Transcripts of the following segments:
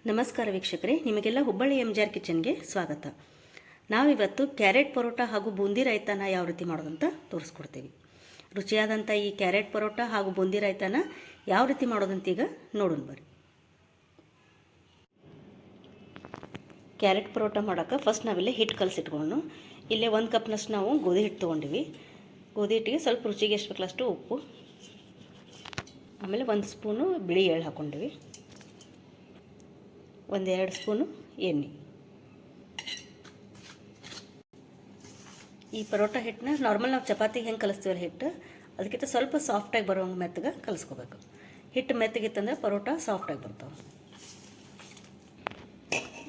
ನಮಸ್ಕಾರ ವೀಕ್ಷಕರೇ, ನಿಮಗೆಲ್ಲ ಹುಬ್ಬಳ್ಳಿ MJR ಕಿಚನ್ಗೆ ಸ್ವಾಗತ. ನಾವಿವತ್ತು ಕ್ಯಾರೆಟ್ ಪರೋಟ ಹಾಗೂ ಬೂಂದಿ ರಾಯ್ತಾನ ಯಾವ ರೀತಿ ಮಾಡೋದಂತ ತೋರಿಸ್ಕೊಡ್ತೀವಿ. ರುಚಿಯಾದಂಥ ಈ ಕ್ಯಾರೆಟ್ ಪರೋಟ ಹಾಗೂ ಬೂಂದಿ ರಾಯ್ತಾನ ಯಾವ ರೀತಿ ಮಾಡೋದಂತ ಈಗ ನೋಡೋಣ ಬರ್ರಿ. ಕ್ಯಾರೆಟ್ ಪರೋಟ ಮಾಡೋಕೆ ಫಸ್ಟ್ ನಾವಿಲ್ಲಿ ಹಿಟ್ಟು ಕಲಸಿಟ್ಕೊಂಡು, ಇಲ್ಲೇ 1 ಕಪ್ನಷ್ಟು ನಾವು ಗೋಧಿ ಹಿಟ್ಟು ತೊಗೊಂಡಿವಿ. ಗೋಧಿ ಹಿಟ್ಟಿಗೆ ಸ್ವಲ್ಪ ರುಚಿಗೆ ಎಷ್ಟು ಬೇಕಷ್ಟು ಉಪ್ಪು, ಆಮೇಲೆ 1 ಸ್ಪೂನು ಬಿಳಿ ಎಳ್ಳು ಹಾಕ್ಕೊಂಡಿವಿ, 1-2 ಸ್ಪೂನು ಎಣ್ಣೆ. ಈ ಪರೋಟ ಹಿಟ್ಟನ್ನ ನಾರ್ಮಲ್ ನಾವು ಚಪಾತಿಗೆ ಹೆಂಗೆ ಕಲಿಸ್ತೀವಲ್ಲ ಹಿಟ್ಟು, ಅದಕ್ಕಿಂತ ಸ್ವಲ್ಪ ಸಾಫ್ಟಾಗಿ ಬರೋಂಗೆ ಮೆತ್ತಗೆ ಕಲಿಸ್ಕೋಬೇಕು. ಹಿಟ್ಟು ಮೆತ್ತಗಿತ್ತಂದ್ರೆ ಪರೋಟ ಸಾಫ್ಟಾಗಿ ಬರ್ತಾವೆ.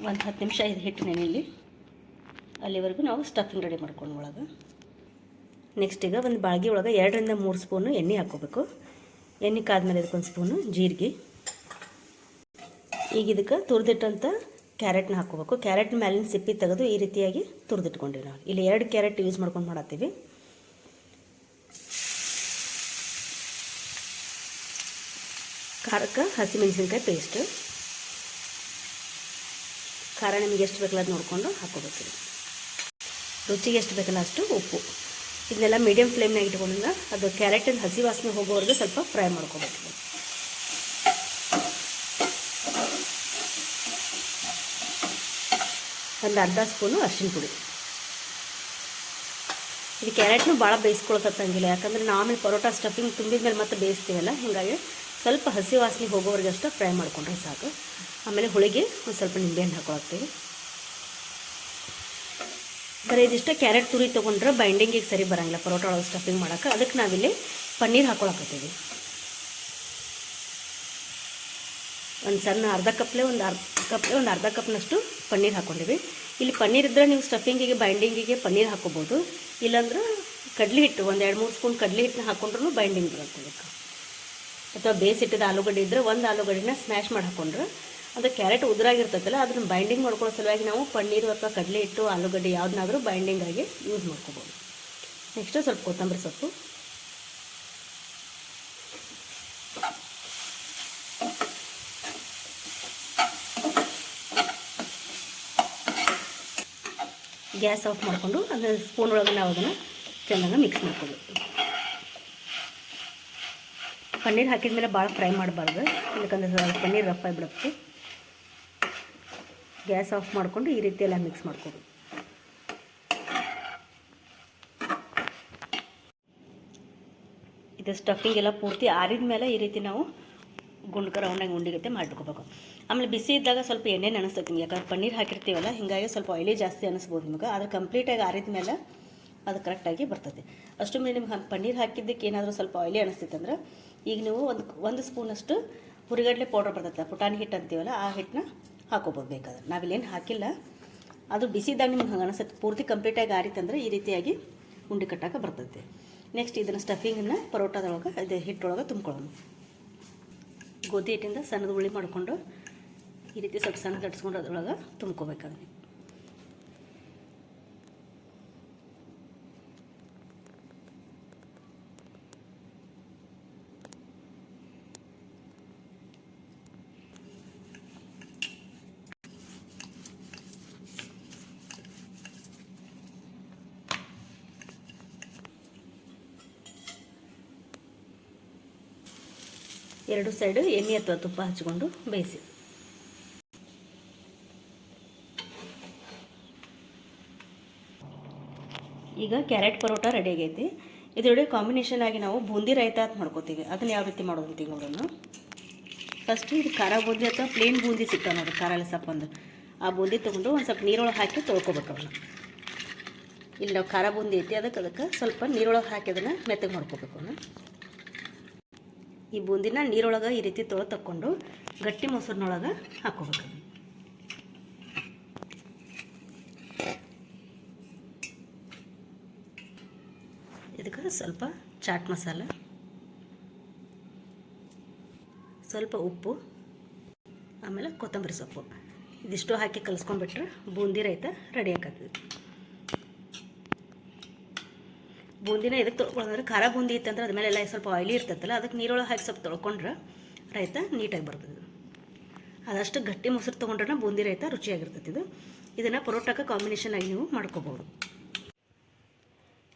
ಒಂದು 10 ನಿಮಿಷ ಇದು ಹಿಟ್ಟು ನೆನೆಯಲ್ಲಿ, ಅಲ್ಲಿವರೆಗೂ ನಾವು ಸ್ಟಫಿಂಗ್ ರೆಡಿ ಮಾಡ್ಕೊಂಡು ಒಳಗೆ. ನೆಕ್ಸ್ಟ್ ಈಗ ಒಂದು ಬಾಳ್ಗಿ ಒಳಗೆ 2-3 ಸ್ಪೂನು ಎಣ್ಣೆ ಹಾಕ್ಕೋಬೇಕು. ಎಣ್ಣೆ ಕಾದ್ಮೇಲೆ ಇದಕ್ಕೊಂದು ಸ್ಪೂನು ಜೀರಿಗೆ. ಈಗ ಇದಕ್ಕೆ ತುರಿದಿಟ್ಟಂಥ ಕ್ಯಾರೆಟ್ನ ಹಾಕ್ಕೋಬೇಕು. ಕ್ಯಾರೆಟ್ ಮೇಲಿನ ಸಿಪ್ಪಿ ತೆಗೆದು ಈ ರೀತಿಯಾಗಿ ತುರಿದಿಟ್ಕೊಂಡಿವಿ. ನಾವು ಇಲ್ಲಿ 2 ಕ್ಯಾರೆಟ್ ಯೂಸ್ ಮಾಡ್ಕೊಂಡು ಮಾಡತ್ತೀವಿ. ಖಾರಕ್ಕೆ ಹಸಿಮೆಣಸಿನ್ಕಾಯಿ ಪೇಸ್ಟ್, ಖಾರ ನಿಮಗೆ ಎಷ್ಟು ಬೇಕಲ್ಲ ಅದು ನೋಡಿಕೊಂಡು ಹಾಕ್ಕೋಬೇಕು. ರುಚಿಗೆ ಎಷ್ಟು ಬೇಕಲ್ಲ ಅಷ್ಟು ಉಪ್ಪು. ಇದನ್ನೆಲ್ಲ ಮೀಡಿಯಮ್ ಫ್ಲೇಮ್ನಾಗ ಇಟ್ಕೊಂಡ ಅದು ಕ್ಯಾರೆಟಿನ ಹಸಿ ವಾಸನೆ ಹೋಗೋವರೆಗೂ ಸ್ವಲ್ಪ ಫ್ರೈ ಮಾಡ್ಕೋಬೇಕು. ಒಂದು ಅರ್ಧ ಸ್ಪೂನು ಅರಿಶಿನ ಪುಡಿ. ಇದು ಕ್ಯಾರೆಟ್ನು ಭಾಳ ಬೇಯಿಸ್ಕೊಳ್ತಂಗಿಲ್ಲ, ಯಾಕಂದರೆ ನಾವು ಆಮೇಲೆ ಪರೋಟ ಸ್ಟಫಿಂಗ್ ತುಂಬಿದ ಮೇಲೆ ಮತ್ತೆ ಬೇಯಿಸ್ತೀವಲ್ಲ, ಹೀಗಾಗಿ ಸ್ವಲ್ಪ ಹಸಿ ವಾಸನೆ ಹೋಗೋವರೆಗೆ ಅಷ್ಟು ಫ್ರೈ ಮಾಡ್ಕೊಂಡ್ರೆ ಸಾಕು. ಆಮೇಲೆ ಹುಳಿಗೆ ಒಂದು ಸ್ವಲ್ಪ ನಿಂಬೆಹಣ್ಣು ಹಾಕೊಳ್ತೀವಿ. ಬರೀ ಇದಿಷ್ಟು ಕ್ಯಾರೆಟ್ ತುರಿ ತೊಗೊಂಡ್ರೆ ಬೈಂಡಿಂಗಿಗೆ ಸರಿ ಬರೋಂಗಿಲ್ಲ ಪರೋಟ ಒಳಗೆ ಸ್ಟಫಿಂಗ್ ಮಾಡೋಕೆ. ಅದಕ್ಕೆ ನಾವಿಲ್ಲಿ ಪನ್ನೀರ್ ಹಾಕೊಳಕತ್ತೀವಿ. ಒಂದು ಸಣ್ಣ ಅರ್ಧ ಕಪ್ನಷ್ಟು ಪನ್ನೀರ್ ಹಾಕ್ಕೊಂಡಿವಿ. ಇಲ್ಲಿ ಪನ್ನೀರ್ ಇದ್ದರೆ ನೀವು ಸ್ಟಫಿಂಗಿಗೆ ಬೈಂಡಿಂಗಿಗೆ ಪನ್ನೀರ್ ಹಾಕ್ಕೋಬೋದು. ಇಲ್ಲಾಂದ್ರೆ ಕಡಲೆ ಹಿಟ್ಟು 1-2-3 ಸ್ಪೂನ್ ಕಡಲೆ ಹಿಟ್ಟನ್ನ ಹಾಕ್ಕೊಂಡ್ರೂ ಬೈಂಡಿಂಗ್ ಬರುತ್ತೆ ಅದಕ್ಕೆ. ಅಥವಾ ಬೇಯಿಸಿಟ್ಟಿದ ಆಲೂಗಡ್ಡೆ ಇದ್ದರೆ ಒಂದು ಆಲೂಗಡ್ಡೆನ ಸ್ಮ್ಯಾಶ್ ಮಾಡಿ ಹಾಕ್ಕೊಂಡ್ರೆ ಅದು ಕ್ಯಾರೆಟ್ ಉದುರಾಗಿರ್ತೈತಲ್ಲ, ಅದನ್ನು ಬೈಂಡಿಂಗ್ ಮಾಡ್ಕೊಳ್ಳೋ ಸಲುವಾಗಿ ನಾವು ಪನ್ನೀರು ಅಥವಾ ಕಡಲೆ ಹಿಟ್ಟು ಆಲೂಗಡ್ಡೆ ಯಾವುದನ್ನಾದರೂ ಬೈಂಡಿಂಗ್ ಆಗಿ ಯೂಸ್ ಮಾಡ್ಕೋಬೋದು. ನೆಕ್ಸ್ಟು ಸ್ವಲ್ಪ ಕೊತ್ತಂಬರಿ ಸೊಪ್ಪು, ಗ್ಯಾಸ್ ಆಫ್ ಮಾಡಿಕೊಂಡು ಅದನ್ನು ಸ್ಪೂನ್ ಒಳಗೆ ನಾವು ಅದನ್ನು ಚೆನ್ನಾಗಿ ಮಿಕ್ಸ್ ಮಾಡ್ಕೋಬೇಕು. ಪನ್ನೀರ್ ಹಾಕಿದ ಮೇಲೆ ಭಾಳ ಫ್ರೈ ಮಾಡಬಾರ್ದು, ಯಾಕಂದರೆ ಪನ್ನೀರ್ ರಫ್ ಆಗಿಬಿಡುತ್ತೆ. ಗ್ಯಾಸ್ ಆಫ್ ಮಾಡಿಕೊಂಡು ಈ ರೀತಿ ಎಲ್ಲ ಮಿಕ್ಸ್ ಮಾಡ್ಕೋಬೇಕು. ಇದು ಸ್ಟಫಿಂಗ್ ಎಲ್ಲ ಪೂರ್ತಿ ಆರಿದ ಮೇಲೆ ಈ ರೀತಿ ನಾವು ರೌಂಡಾಗಿ ಉಂಡಿಗತ್ತೆ ಮಾಡಿಟ್ಕೋಬೇಕು. ಆಮೇಲೆ ಬಿಸಿ ಇದ್ದಾಗ ಸ್ವಲ್ಪ ಎಣ್ಣೆ ಅನಿಸ್ತೈತಿ ನಿಮಗೆ, ಯಾಕಂದ್ರೆ ಪನ್ನೀರ್ ಹಾಕಿರ್ತೀವಲ್ಲ, ಹೀಗಾಗಿ ಸ್ವಲ್ಪ ಆಯಿಲಿ ಜಾಸ್ತಿ ಅನಿಸ್ಬೋದು ನಿಮಗೆ. ಆದರೆ ಕಂಪ್ಲೀಟಾಗಿ ಆರಿದ ಮೇಲೆ ಅದು ಕರೆಕ್ಟಾಗಿ ಬರ್ತದೆ. ಅಷ್ಟು ಮೇಲೆ ನಿಮ್ಗೆ ಪನ್ನೀರ್ ಹಾಕಿದ್ದಕ್ಕೆ ಏನಾದರೂ ಸ್ವಲ್ಪ ಆಯಿಲಿ ಅನಿಸ್ತೈತೆ ಈಗ ನೀವು ಒಂದು ಸ್ಪೂನಷ್ಟು ಹುರಿಗಡಲೆ ಪೌಡರ್ ಬರ್ತೈತೆ, ಪುಟಾಣಿ ಹಿಟ್ಟು ಅಂತೀವಲ್ಲ, ಆ ಹಿಟ್ಟನ್ನ ಹಾಕೋಬೋದು ಬೇಕಾದ್ರೆ. ನಾವಿಲ್ಲೇನು ಹಾಕಿಲ್ಲ, ಅದು ಬಿಸಿದಾಗ ನಿಮ್ಗೆ ಹಂಗೆ ಅನಿಸುತ್ತೆ. ಪೂರ್ತಿ ಕಂಪ್ಲೀಟಾಗಿ ಆರಿತಂದ್ರೆ ಈ ರೀತಿಯಾಗಿ ಉಂಡೆ ಕಟ್ಟಕ್ಕೆ ಬರ್ತೈತೆ. ನೆಕ್ಸ್ಟ್ ಇದನ್ನು ಸ್ಟಫಿಂಗನ್ನು ಪರೋಟದೊಳಗೆ ಇದು ಹಿಟ್ಟೊಳಗೆ ತುಂಬ್ಕೊಳ್ಳೋಣ. ಗೋಧಿ ಹಿಟ್ಟಿಂದ ಸಣ್ಣದ ಉಳ್ಳಿ ಮಾಡಿಕೊಂಡು ಈ ರೀತಿ ಸ್ವಲ್ಪ ಸಣ್ಣ ಲಟ್ಸ್ಕೊಂಡು ಅದ್ರೊಳಗೆ ತುಂಬ್ಕೋಬೇಕಾದ್ರೆ. ಎರಡು ಸೈಡು ಎಣ್ಣೆ ಅಥವಾ ತುಪ್ಪ ಹಚ್ಕೊಂಡು ಬೇಯಿಸಿ. ಈಗ ಕ್ಯಾರೆಟ್ ಪರೋಟ ರೆಡಿ ಆಗೈತಿ. ಇದರೊಳಗೆ ಕಾಂಬಿನೇಷನ್ ಆಗಿ ನಾವು ಬೂಂದಿ ರಾಯ್ತಾ ಅಂತ ಮಾಡ್ಕೋತೀವಿ. ಅದನ್ನು ಯಾವ ರೀತಿ ಮಾಡೋದು ಅಂತ ನೋಡೋಣ. ಫಸ್ಟ್ ಇದು ಖಾರ ಬೂಂದಿ ಅಥವಾ ಪ್ಲೇನ್ ಬೂಂದಿ ಸಿಗ್ತಾವೆ ನೋಡಿ, ಖಾರ ಎಲ್ಲ ಸಪ್ಪಂದು. ಆ ಬೂಂದಿ ತೊಗೊಂಡು ಒಂದು ಸ್ವಲ್ಪ ನೀರೊಳಗೆ ಹಾಕಿ ತೊಳ್ಕೊಬೇಕು ಅವನ್ನ. ಇಲ್ಲಿ ನಾವು ಖಾರ ಬೂಂದಿ ಐತಿ, ಅದಕ್ಕೆ ಸ್ವಲ್ಪ ನೀರೊಳಗೆ ಹಾಕಿ ಅದನ್ನು ಮೆತ್ತಗೆ ಮಾಡ್ಕೋಬೇಕು ಅವನ್ನ. ಈ ಬೂಂದಿನ ನೀರೊಳಗೆ ಈ ರೀತಿ ತಕ್ಕೊಂಡು ಗಟ್ಟಿ ಮೊಸರಿನೊಳಗೆ ಹಾಕ್ಕೋಬೇಕು. ಇದಕ್ಕೆ ಸ್ವಲ್ಪ ಚಾಟ್ ಮಸಾಲ, ಸ್ವಲ್ಪ ಉಪ್ಪು, ಆಮೇಲೆ ಕೊತ್ತಂಬರಿ ಸೊಪ್ಪು, ಇದಿಷ್ಟು ಹಾಕಿ ಕಲಿಸ್ಕೊಂಡ್ಬಿಟ್ರೆ ಬೂಂದಿ ರಾಯ್ತ ರೆಡಿ ಆಗ್ತದೆ. ಬೂಂದಿನ ಇದಕ್ಕೆ ತೊಳ್ಕೊಂಡ್ರೆ ಖಾರ ಬೂಂದಿ ಇತ್ತಂದ್ರೆ ಅದ್ಮೇಲೆ ಎಲ್ಲ ಸ್ವಲ್ಪ ಆಯಿಲಿ ಇರ್ತೈತಲ್ಲ, ಅದಕ್ಕೆ ನೀರೊಳಗೆ ಹಾಕಿ ಸ್ವಲ್ಪ ತೊಳ್ಕೊಂಡ್ರೆ ರಾಯ್ತ ನೀಟಾಗಿ ಬರ್ತದೆ. ಅದಷ್ಟು ಗಟ್ಟಿ ಮೊಸರು ತೊಗೊಂಡ್ರೆ ಬೂಂದಿ ರೈತ ರುಚಿಯಾಗಿರ್ತೈತಿ ಇದನ್ನು ಪರೋಟಕ್ಕೆ ಕಾಂಬಿನೇಷನ್ ಆಗಿ ನೀವು ಮಾಡ್ಕೋಬೋದು.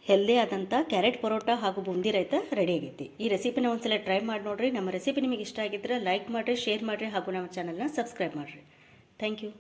ಹೆಲ್ದಿ ಆದಂಥ ಕ್ಯಾರೆಟ್ ಪರೋಟ ಹಾಗೂ ಬೂಂದಿ ರೈತ ರೆಡಿ ಆಗೈತಿ. ಈ ರೆಸಿಪಿನ ಒಂದ್ಸಲ ಟ್ರೈ ಮಾಡಿ ನೋಡಿರಿ. ನಮ್ಮ ರೆಸಿಪಿ ನಿಮಗೆ ಇಷ್ಟ ಆಗಿದ್ರೆ ಲೈಕ್ ಮಾಡಿರಿ, ಶೇರ್ ಮಾಡಿರಿ ಹಾಗೂ ನಮ್ಮ ಚಾನಲ್ನ ಸಬ್ಸ್ಕ್ರೈಬ್ ಮಾಡಿರಿ. Thank you.